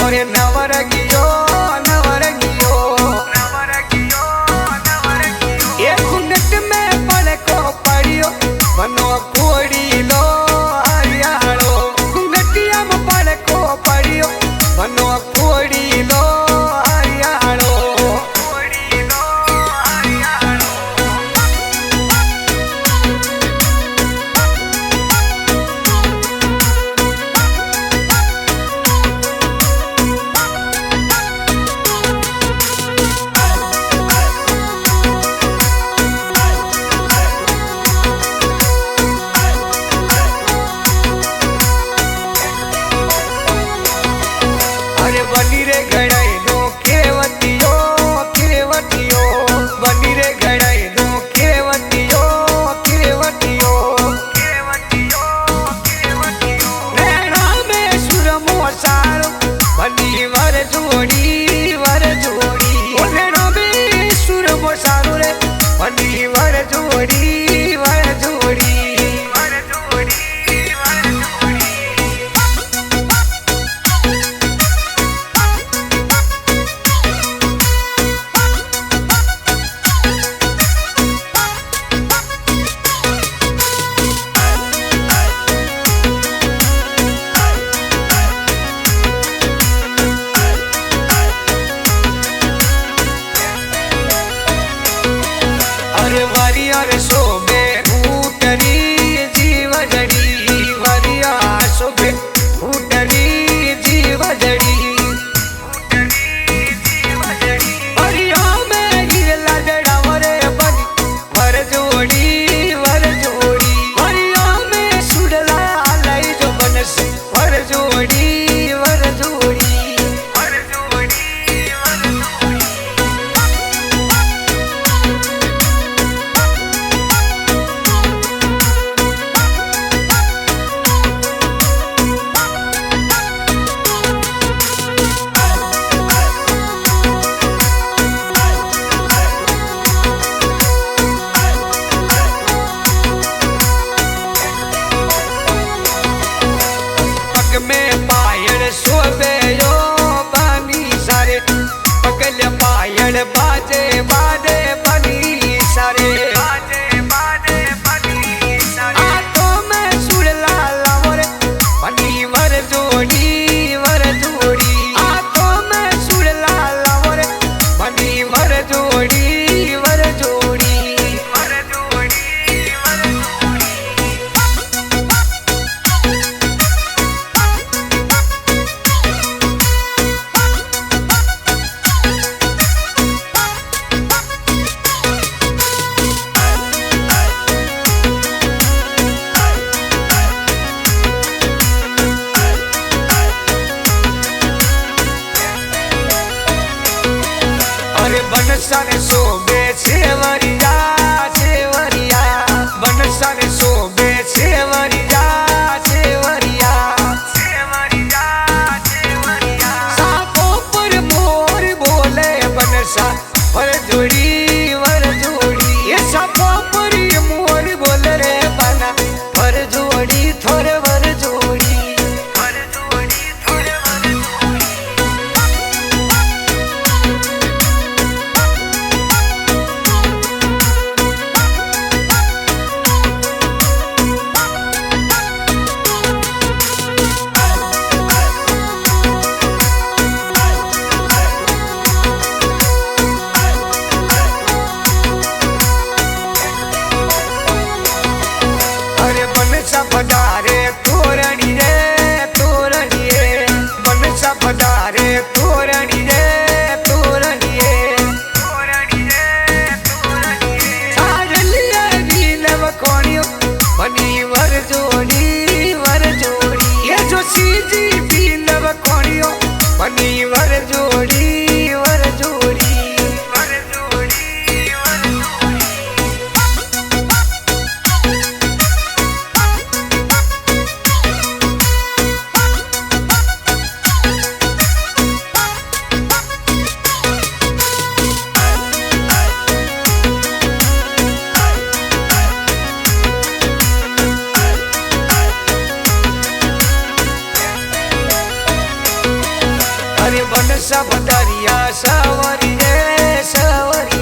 अरे नवरगियो नवरगियो एक घुंघट में पड़ को पड़ियो बनो कोड़ी लो हरियाणो घुंघटिया में पड़ को पड़ियो बनो कोड़ी लो हरियाणो बनी रे घड़ाई दो केवटियो केवटियो बनी रे घड़ाई दो केवटियो केवटियो नैना में सुरमो सारो बनी वर जोड़ी ओ नैना में सुरमो सारो रे बनी वर जोड़ी वरिया शोभे फूटरी जीव जड़ी वरिया शोभे फूटरी जीव जड़ी वरिया में गिरला जड़ा वरे बनी वर जोड़ी वरिया में सुडला लाई जो बनस वर जोड़ी में पायल शोभे यो बनी सारे पगल पायल बाजे बाजे बनी सारे आंखों में सुड़ला लावर बनी वर जोड़ी आंखों में सुड़ला लावर बनी वर जोड़ी बनसन शोभे सेवरिया बनसन शोभे सेवरिया सापों पर मोर बोले बनसा वर जोड़ी ये सापों पर मोर बोले रे बना वर जोड़ी थोड़े वर जोड़ी अरे बनसा बतारिया सवरी रे सवरी